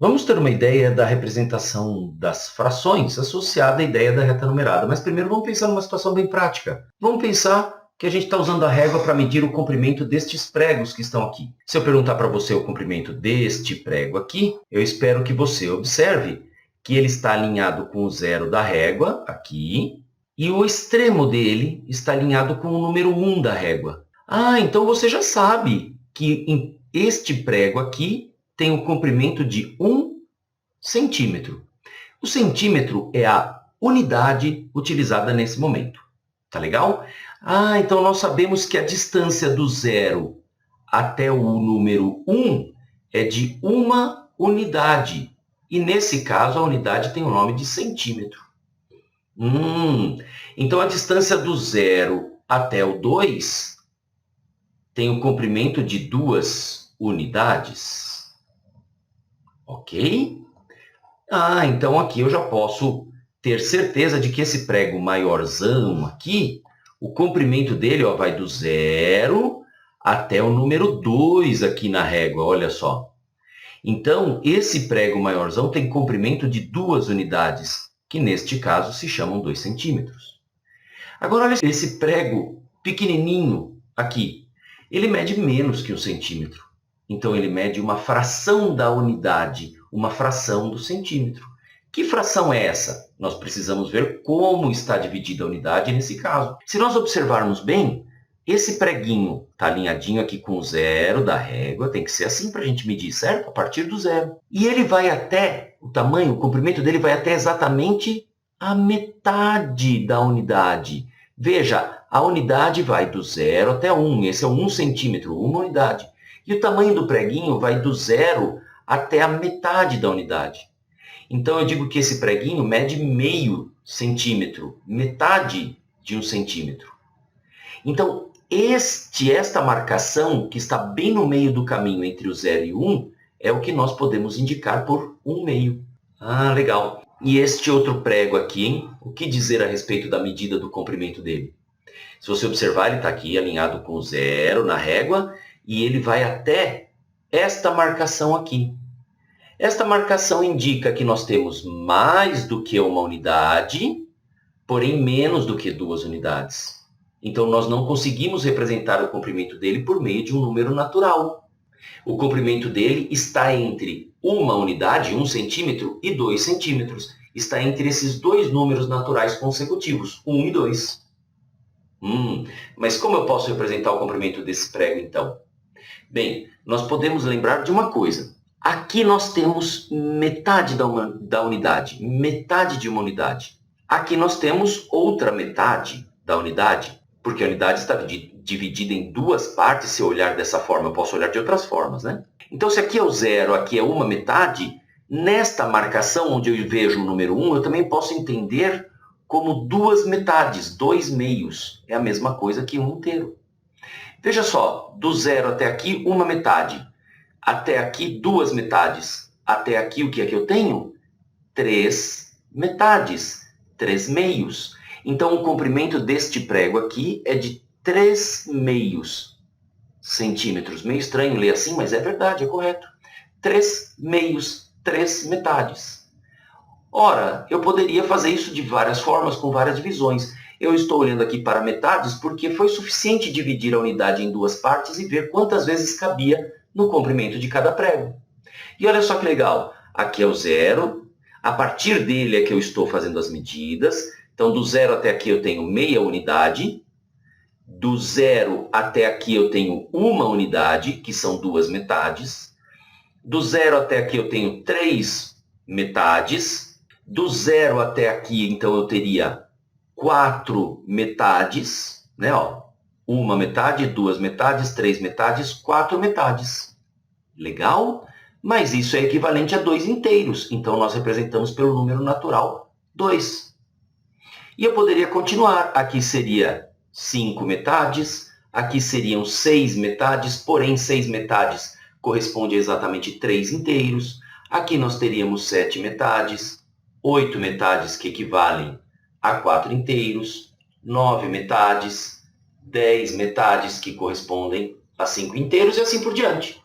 Vamos ter uma ideia da representação das frações associada à ideia da reta numerada, mas primeiro vamos pensar numa situação bem prática. Vamos pensar que a gente está usando a régua para medir o comprimento destes pregos que estão aqui. Se eu perguntar para você o comprimento deste prego aqui, eu espero que você observe que ele está alinhado com o zero da régua, aqui, e o extremo dele está alinhado com o número 1 da régua. Ah, então você já sabe que este prego aqui tem o comprimento de 1 centímetro. O centímetro é a unidade utilizada nesse momento. Tá legal? Ah, então nós sabemos que a distância do zero até o número 1 é de 1 unidade. E nesse caso, a unidade tem o nome de centímetro. Então a distância do zero até o 2 tem o comprimento de 2 unidades. Ok? Ah, então aqui eu já posso ter certeza de que esse prego maiorzão aqui, o comprimento dele vai do zero até o número 2 aqui na régua, olha só. Então, esse prego maiorzão tem comprimento de 2 unidades, que neste caso se chamam 2 centímetros. Agora, olha esse prego pequenininho aqui. Ele mede menos que 1 centímetro. Então, ele mede uma fração da unidade, uma fração do centímetro. Que fração é essa? Nós precisamos ver como está dividida a unidade nesse caso. Se nós observarmos bem, esse preguinho está alinhadinho aqui com o zero da régua, tem que ser assim para a gente medir, certo? A partir do zero. E ele vai até, o tamanho, o comprimento dele vai até exatamente a metade da unidade. Veja, a unidade vai do zero até 1, esse é 1 centímetro, 1 unidade. E o tamanho do preguinho vai do zero até a metade da unidade. Então, eu digo que esse preguinho mede meio centímetro, metade de 1 centímetro. Então, esta marcação, que está bem no meio do caminho entre o 0 e o 1, é o que nós podemos indicar por 1/2. Ah, legal. E este outro prego aqui, hein? O que dizer a respeito da medida do comprimento dele? Se você observar, ele está aqui alinhado com o 0 na régua e ele vai até esta marcação aqui. Esta marcação indica que nós temos mais do que uma unidade, porém menos do que 2 unidades. Então, nós não conseguimos representar o comprimento dele por meio de um número natural. O comprimento dele está entre 1 unidade, 1 centímetro, e 2 centímetros. Está entre esses dois números naturais consecutivos, 1 e 2. Mas como eu posso representar o comprimento desse prego, então? Bem, nós podemos lembrar de uma coisa. Aqui nós temos metade da unidade, metade de uma unidade. Aqui nós temos outra metade da unidade, porque a unidade está dividida em duas partes. Se eu olhar dessa forma, eu posso olhar de outras formas, né? Então, se aqui é o zero, aqui é uma metade, nesta marcação onde eu vejo o número 1, eu também posso entender como duas metades, 2 meios. É a mesma coisa que 1 inteiro. Veja só, do zero até aqui, uma metade. Até aqui, 2 metades. Até aqui, o que é que eu tenho? 3 metades, 3 meios. Então, o comprimento deste prego aqui é de 3 meios centímetros. Meio estranho ler assim, mas é verdade, é correto. 3 meios, 3 metades. Ora, eu poderia fazer isso de várias formas, com várias divisões. Eu estou olhando aqui para metades porque foi suficiente dividir a unidade em duas partes e ver quantas vezes cabia no comprimento de cada prego. E olha só que legal, aqui é o zero, a partir dele é que eu estou fazendo as medidas. Então, do zero até aqui eu tenho meia unidade, do zero até aqui eu tenho uma unidade, que são 2 metades, do zero até aqui eu tenho 3 metades, do zero até aqui, então, eu teria 4 metades, né? Uma metade, 2 metades, 3 metades, 4 metades. Legal? Mas isso é equivalente a 2 inteiros, então nós representamos pelo número natural 2. E eu poderia continuar. Aqui seria 5 metades, aqui seriam 6 metades, porém 6 metades corresponde a exatamente 3 inteiros. Aqui nós teríamos 7 metades, 8 metades que equivalem a 4 inteiros, 9 metades, 10 metades que correspondem a 5 inteiros e assim por diante.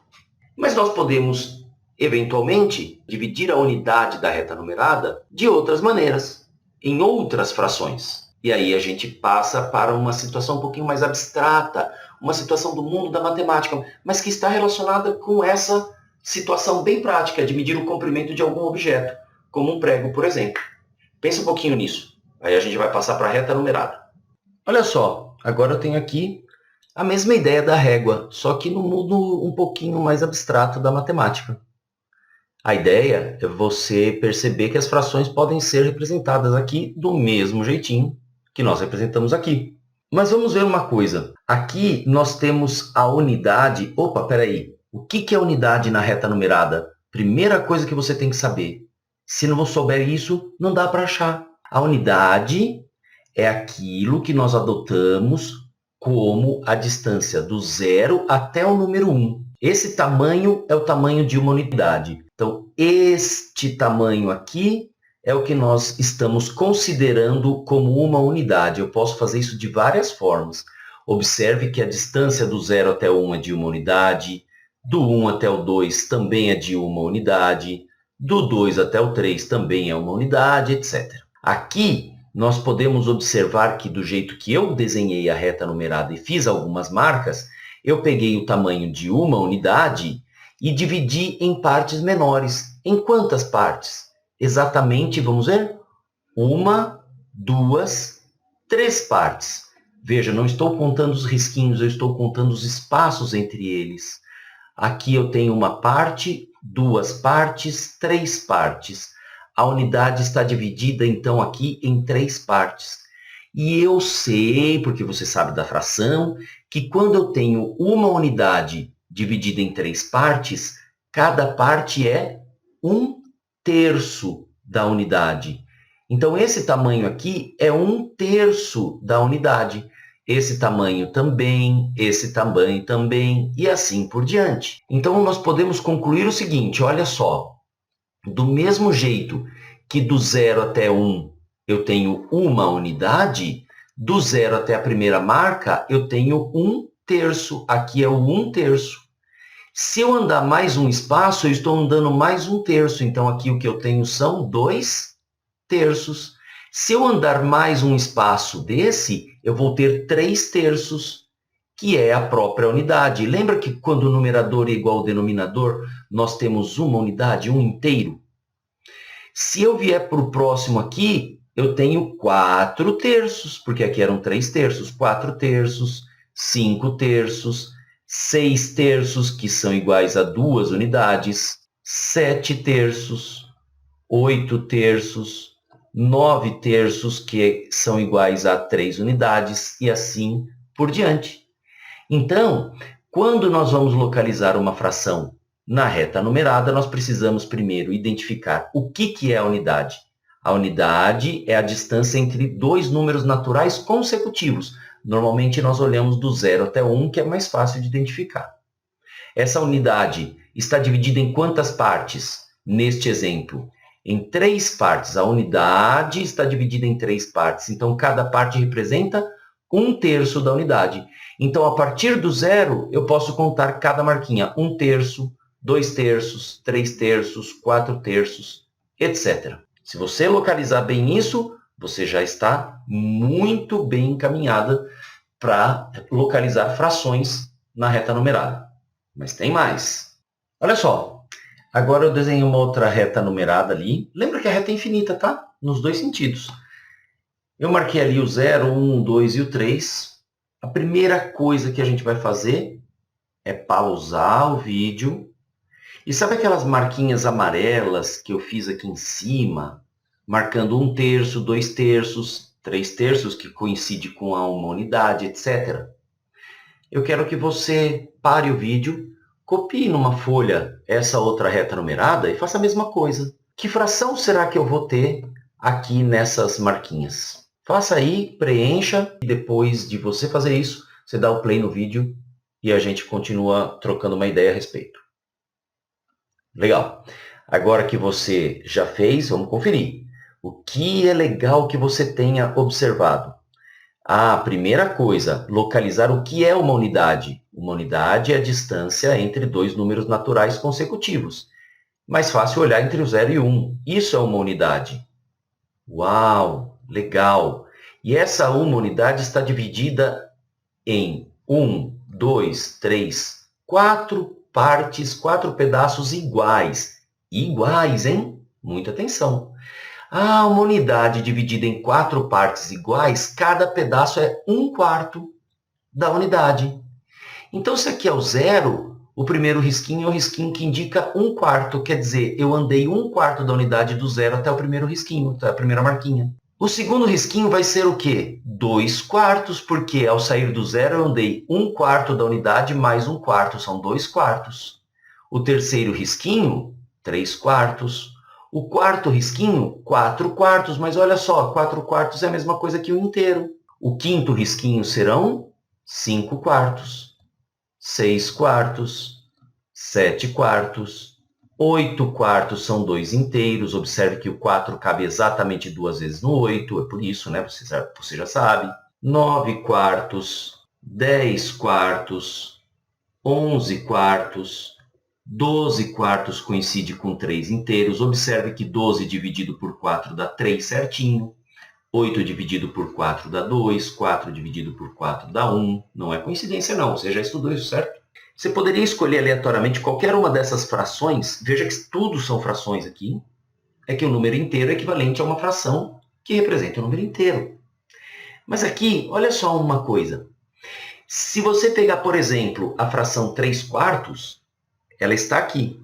Mas nós podemos eventualmente, dividir a unidade da reta numerada de outras maneiras, em outras frações. E aí a gente passa para uma situação um pouquinho mais abstrata, uma situação do mundo da matemática, mas que está relacionada com essa situação bem prática de medir o comprimento de algum objeto, como um prego, por exemplo. Pensa um pouquinho nisso. Aí a gente vai passar para a reta numerada. Olha só, agora eu tenho aqui a mesma ideia da régua, só que no mundo um pouquinho mais abstrato da matemática. A ideia é você perceber que as frações podem ser representadas aqui do mesmo jeitinho que nós representamos aqui. Mas vamos ver uma coisa. Aqui nós temos a unidade... Opa, peraí. O que é unidade na reta numerada? Primeira coisa que você tem que saber. Se não souber isso, não dá para achar. A unidade é aquilo que nós adotamos como a distância do 0 até o número 1. Esse tamanho é o tamanho de uma unidade. Então, este tamanho aqui é o que nós estamos considerando como uma unidade. Eu posso fazer isso de várias formas. Observe que a distância do 0 até o 1 é de uma unidade, do 1 até o 2 também é de uma unidade, do 2 até o 3 também é uma unidade, etc. Aqui, nós podemos observar que do jeito que eu desenhei a reta numerada e fiz algumas marcas, eu peguei o tamanho de uma unidade e dividi em partes menores. Em quantas partes? Exatamente, vamos ver? 1, 2, 3 partes. Veja, não estou contando os risquinhos, eu estou contando os espaços entre eles. Aqui eu tenho uma parte, 2 partes, 3 partes. A unidade está dividida, então, aqui em 3 partes. E eu sei, porque você sabe da fração, que quando eu tenho uma unidade dividida em 3 partes, cada parte é 1/3 da unidade. Então, esse tamanho aqui é 1/3 da unidade. Esse tamanho também, esse tamanho também, e assim por diante. Então, nós podemos concluir o seguinte, olha só. Do mesmo jeito que do 0 até 1 eu tenho uma unidade, do 0 até a primeira marca eu tenho 1/3. Aqui é o 1/3. Se eu andar mais um espaço, eu estou andando mais 1/3. Então, aqui o que eu tenho são 2/3. Se eu andar mais um espaço desse, eu vou ter 3/3, que é a própria unidade. Lembra que quando o numerador é igual ao denominador, nós temos uma unidade, um inteiro? Se eu vier para o próximo aqui, eu tenho 4/3, porque aqui eram 3/3, 4/3, 5/3, 6/3, que são iguais a 2 unidades, 7/3, 8/3, 9/3, que são iguais a 3 unidades, e assim por diante. Então, quando nós vamos localizar uma fração na reta numerada, nós precisamos primeiro identificar o que é a unidade. A unidade é a distância entre dois números naturais consecutivos. Normalmente nós olhamos do 0 até 1, que é mais fácil de identificar. Essa unidade está dividida em quantas partes? Neste exemplo, em 3 partes. A unidade está dividida em 3 partes. Então, cada parte representa 1/3 da unidade. Então, a partir do 0, eu posso contar cada marquinha. 1/3, 2/3, 3/3, 4/3, etc. Se você localizar bem isso, você já está muito bem encaminhada para localizar frações na reta numerada. Mas tem mais. Olha só, agora eu desenhei uma outra reta numerada ali. Lembra que a reta é infinita, tá? Nos dois sentidos. Eu marquei ali o 0, 1, 2 e o 3. A primeira coisa que a gente vai fazer é pausar o vídeo. E sabe aquelas marquinhas amarelas que eu fiz aqui em cima? Marcando 1/3, 2/3, 3/3, que coincide com uma unidade, etc. Eu quero que você pare o vídeo, copie numa folha essa outra reta numerada e faça a mesma coisa. Que fração será que eu vou ter aqui nessas marquinhas? Faça aí, preencha, e depois de você fazer isso, você dá o play no vídeo e a gente continua trocando uma ideia a respeito. Legal. Agora que você já fez, vamos conferir. O que é legal que você tenha observado? A primeira coisa, localizar o que é uma unidade. Uma unidade é a distância entre dois números naturais consecutivos. Mais fácil olhar entre o 0 e 1. Isso é uma unidade. Uau, legal! E essa uma unidade está dividida em 1, 2, 3, 4 partes, 4 pedaços iguais. Iguais, hein? Muita atenção. Ah, uma unidade dividida em 4 partes iguais, cada pedaço é 1/4 da unidade. Então, se aqui é o 0, o primeiro risquinho é o risquinho que indica 1/4. Quer dizer, eu andei 1/4 da unidade do 0 até o primeiro risquinho, até a primeira marquinha. O segundo risquinho vai ser o quê? 2/4, porque ao sair do 0 eu andei 1/4 da unidade mais 1/4, são 2/4. O terceiro risquinho, 3/4. O quarto risquinho, 4/4, mas olha só, 4/4 é a mesma coisa que o inteiro. O quinto risquinho serão 5/4, 6/4, 7/4, 8/4 são 2 inteiros. Observe que o 4 cabe exatamente 2 vezes no 8, é por isso, né? Você já sabe. 9/4, 10/4, 11/4, 12/4 coincide com 3 inteiros. Observe que 12 dividido por 4 dá 3 certinho. 8 dividido por 4 dá 2. 4 dividido por 4 dá 1. Não é coincidência, não. Você já estudou isso, certo? Você poderia escolher aleatoriamente qualquer uma dessas frações. Veja que tudo são frações aqui. É que o número inteiro é equivalente a uma fração que representa o número inteiro. Mas aqui, olha só uma coisa. Se você pegar, por exemplo, a fração 3/4, ela está aqui.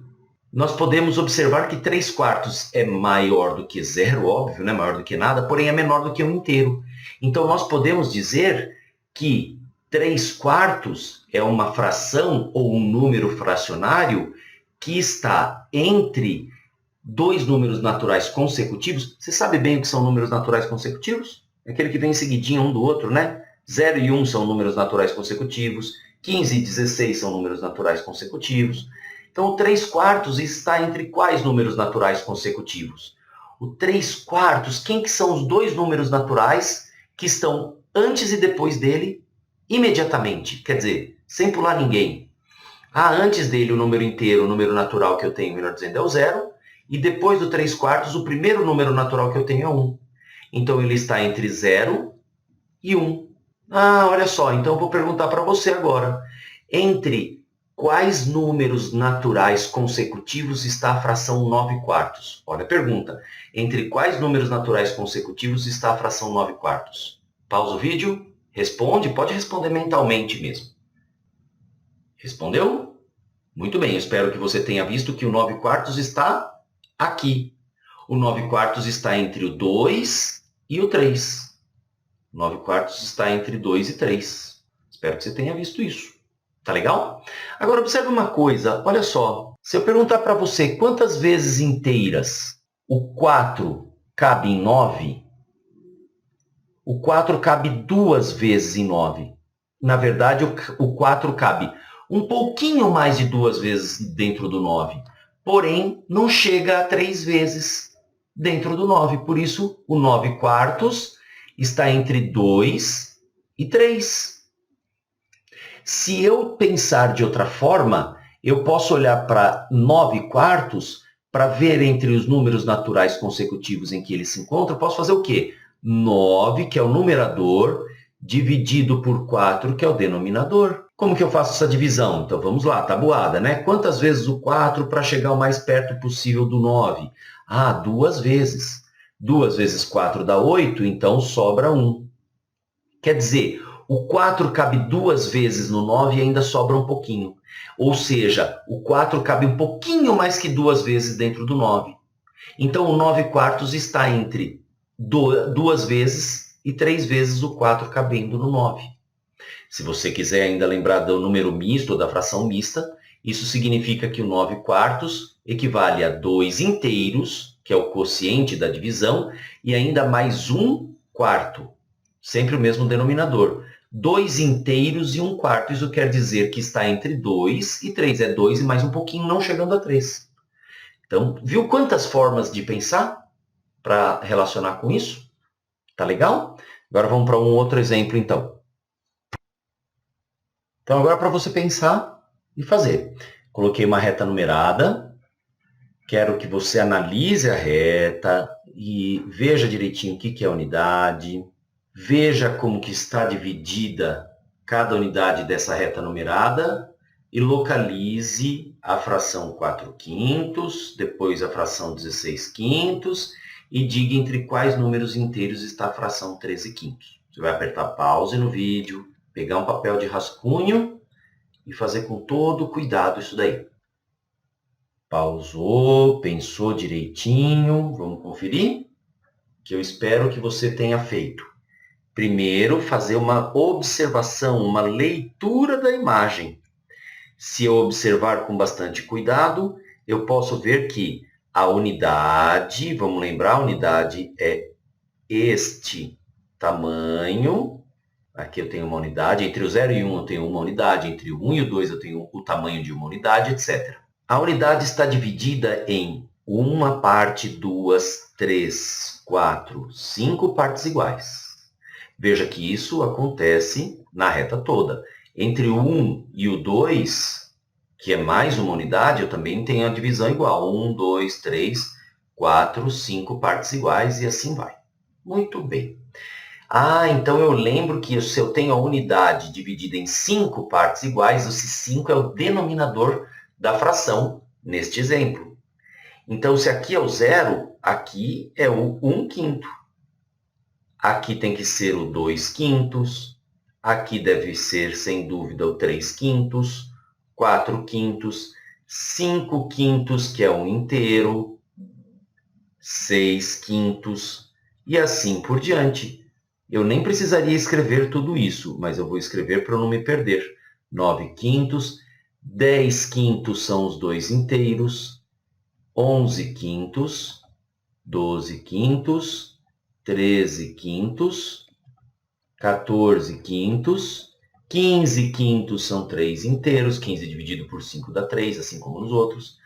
Nós podemos observar que 3/4 é maior do que 0, óbvio, né? Maior do que nada, porém é menor do que 1 inteiro. Então, nós podemos dizer que 3/4 é uma fração ou um número fracionário que está entre dois números naturais consecutivos. Você sabe bem o que são números naturais consecutivos? É aquele que vem seguidinho um do outro, né? 0 e 1 são números naturais consecutivos, 15 e 16 são números naturais consecutivos. Então, o 3/4 está entre quais números naturais consecutivos? O 3/4, quem que são os dois números naturais que estão antes e depois dele imediatamente? Quer dizer, sem pular ninguém. Antes dele o número inteiro, o número natural que eu tenho, melhor dizendo, é o 0. E depois do 3/4, o primeiro número natural que eu tenho é 1. Então, ele está entre 0 e 1. Olha só, então eu vou perguntar para você agora. Entre quais números naturais consecutivos está a fração 9/4? Olha a pergunta. Entre quais números naturais consecutivos está a fração 9/4? Pausa o vídeo, responde, pode responder mentalmente mesmo. Respondeu? Muito bem, eu espero que você tenha visto que o 9/4 está aqui. O 9/4 está entre o 2 e o 3. O 9/4 está entre 2 e 3. Espero que você tenha visto isso. Tá legal? Agora, observe uma coisa. Olha só. Se eu perguntar para você quantas vezes inteiras o 4 cabe em 9, o 4 cabe 2 vezes em 9. Na verdade, o 4 cabe um pouquinho mais de 2 vezes dentro do 9. Porém, não chega a 3 vezes dentro do 9. Por isso, o 9/4 está entre 2 e 3. Se eu pensar de outra forma, eu posso olhar para 9/4 para ver entre os números naturais consecutivos em que eles se encontram. Eu posso fazer o quê? 9, que é o numerador, dividido por 4, que é o denominador. Como que eu faço essa divisão? Então, vamos lá, tabuada, né? Quantas vezes o 4 para chegar o mais perto possível do 9? 2 vezes. 2 vezes 4 dá 8, então sobra 1. Quer dizer, o 4 cabe 2 vezes no 9 e ainda sobra um pouquinho. Ou seja, o 4 cabe um pouquinho mais que 2 vezes dentro do 9. Então, o 9/4 está entre 2 vezes e 3 vezes o 4 cabendo no 9. Se você quiser ainda lembrar do número misto ou da fração mista, isso significa que o 9/4 equivale a 2 inteiros, que é o quociente da divisão, e ainda mais 1/4. Sempre o mesmo denominador. 2 inteiros e 1/4. Isso quer dizer que está entre 2 e 3. É 2 e mais um pouquinho, não chegando a 3. Então, viu quantas formas de pensar para relacionar com isso? Tá legal? Agora vamos para um outro exemplo, então. Então, agora para você pensar e fazer. Coloquei uma reta numerada. Quero que você analise a reta e veja direitinho o que é a unidade. Veja como que está dividida cada unidade dessa reta numerada e localize a fração 4/5, depois a fração 16/5 e diga entre quais números inteiros está a fração 13/5. Você vai apertar pause no vídeo, pegar um papel de rascunho e fazer com todo cuidado isso daí. Pausou, pensou direitinho, vamos conferir? Que eu espero que você tenha feito. Primeiro, fazer uma observação, uma leitura da imagem. Se eu observar com bastante cuidado, eu posso ver que a unidade, vamos lembrar, a unidade é este tamanho. Aqui eu tenho uma unidade, entre o 0 e 1 eu tenho uma unidade, entre o 1 e o 2 eu tenho o tamanho de uma unidade, etc. A unidade está dividida em uma parte, 2, 3, 4, 5 partes iguais. Veja que isso acontece na reta toda. Entre o 1 e o 2, que é mais uma unidade, eu também tenho a divisão igual. 1, 2, 3, 4, 5 partes iguais e assim vai. Muito bem. Então eu lembro que se eu tenho a unidade dividida em 5 partes iguais, esse 5 é o denominador da fração neste exemplo. Então, se aqui é o 0, aqui é o 1/5. Aqui tem que ser o 2/5. Aqui deve ser, sem dúvida, o 3/5, 4/5, 5/5, que é um inteiro, 6/5 e assim por diante. Eu nem precisaria escrever tudo isso, mas eu vou escrever para não me perder. 9/5, 10/5 são os 2 inteiros, 11/5, 12/5, 13/5, 14/5, 15/5 são 3 inteiros, 15 dividido por 5 dá 3, assim como nos outros,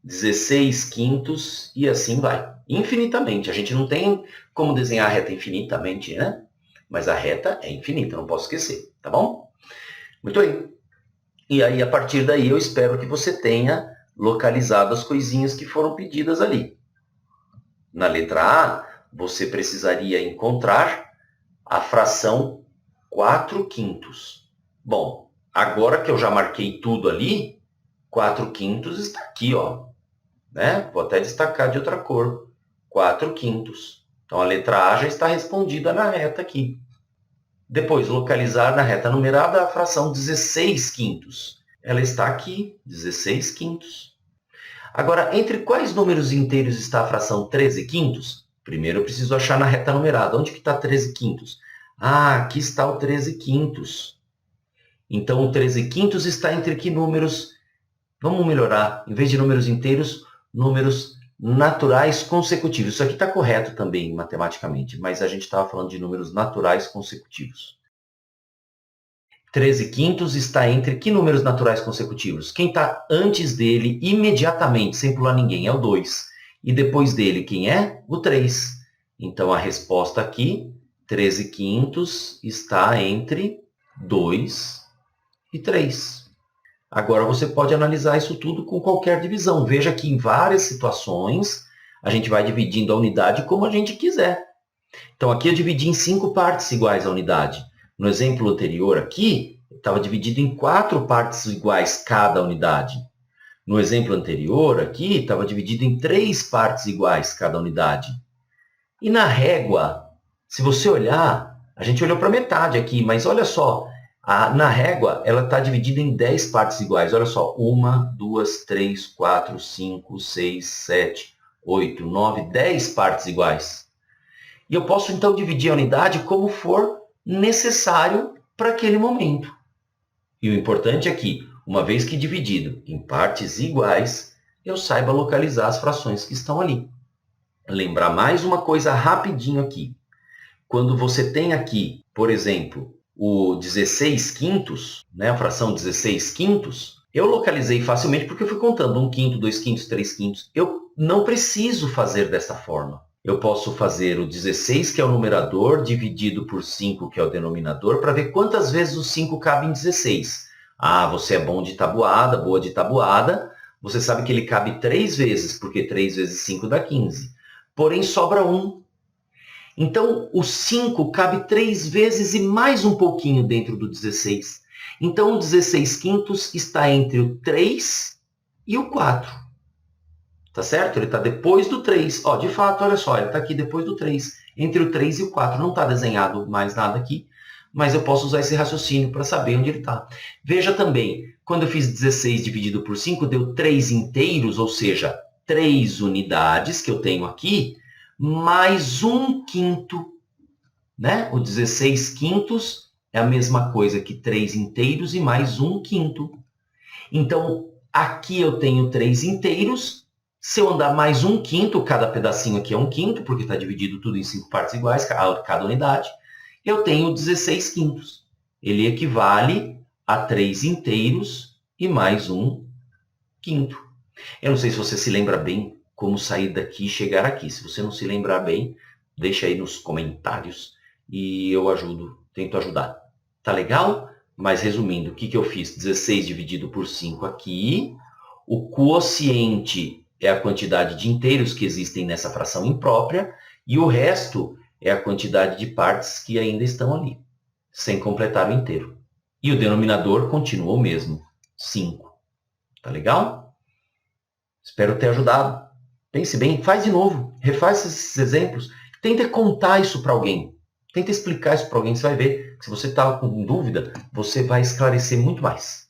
16/5 e assim vai. Infinitamente. A gente não tem como desenhar a reta infinitamente, né? Mas a reta é infinita, não posso esquecer, tá bom? Muito bem. E aí, a partir daí, eu espero que você tenha localizado as coisinhas que foram pedidas ali. Na letra A, você precisaria encontrar a fração 4/5. Bom, agora que eu já marquei tudo ali, 4/5 está aqui, ó. Né? Vou até destacar de outra cor. 4/5. Então, a letra A já está respondida na reta aqui. Depois, localizar na reta numerada a fração 16/5. Ela está aqui, 16/5. Agora, entre quais números inteiros está a fração 13/5? Primeiro eu preciso achar na reta numerada. Onde que está 13/5? Aqui está o 13/5. Então, o 13/5 está entre que números? Vamos melhorar. Em vez de números inteiros, números naturais consecutivos. Isso aqui está correto também matematicamente, mas a gente estava falando de números naturais consecutivos. 13/5 está entre que números naturais consecutivos? Quem está antes dele imediatamente, sem pular ninguém, é o 2. E depois dele, quem é? O 3. Então, a resposta aqui, 13/5 está entre 2 e 3. Agora, você pode analisar isso tudo com qualquer divisão. Veja que em várias situações, a gente vai dividindo a unidade como a gente quiser. Então, aqui eu dividi em 5 partes iguais a unidade. No exemplo anterior aqui, estava dividido em 4 partes iguais cada unidade. No exemplo anterior aqui, estava dividido em 3 partes iguais cada unidade. E na régua, se você olhar, a gente olhou para metade aqui, mas olha só, na régua ela está dividida em 10 partes iguais. Olha só, 1, 2, 3, 4, 5, 6, 7, 8, 9, 10 partes iguais. E eu posso então dividir a unidade como for necessário para aquele momento. E o importante é que, uma vez que dividido em partes iguais, eu saiba localizar as frações que estão ali. Lembrar mais uma coisa rapidinho aqui. Quando você tem aqui, por exemplo, o 16/5, né, a fração 16/5, eu localizei facilmente porque eu fui contando 1/5, 2/5, 3/5. Eu não preciso fazer dessa forma. Eu posso fazer o 16, que é o numerador, dividido por 5, que é o denominador, para ver quantas vezes o 5 cabe em 16. Você é bom de tabuada, boa de tabuada. você sabe que ele cabe 3 vezes, porque 3 vezes 5 dá 15. Porém, sobra 1. Então, o 5 cabe 3 vezes e mais um pouquinho dentro do 16. Então, o 16 quintos está entre o 3 e o 4. Tá certo? Ele está depois do 3. Ó, de fato, olha só, ele está aqui depois do 3. Entre o 3 e o 4. Não está desenhado mais nada aqui, mas eu posso usar esse raciocínio para saber onde ele está. Veja também, quando eu fiz 16 dividido por 5, deu 3 inteiros, ou seja, 3 unidades que eu tenho aqui, mais 1 quinto, né? O 16 quintos é a mesma coisa que 3 inteiros e mais 1 quinto. Então, aqui eu tenho 3 inteiros. Se eu andar mais 1 quinto, cada pedacinho aqui é 1 quinto, porque está dividido tudo em 5 partes iguais, cada unidade, eu tenho 16 quintos. Ele equivale a 3 inteiros e mais 1 quinto. Eu não sei se você se lembra bem como sair daqui e chegar aqui. Se você não se lembrar bem, deixa aí nos comentários e eu ajudo, tento ajudar. Tá legal? Mas resumindo, o que eu fiz? 16 dividido por 5 aqui. O quociente é a quantidade de inteiros que existem nessa fração imprópria e o resto é a quantidade de partes que ainda estão ali, sem completar o inteiro. E o denominador continua o mesmo, 5. Tá legal? Espero ter ajudado. Pense bem, faz de novo, refaz esses exemplos, tenta contar isso para alguém. Tenta explicar isso para alguém, você vai ver que se você está com dúvida, você vai esclarecer muito mais.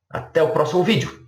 Até o próximo vídeo.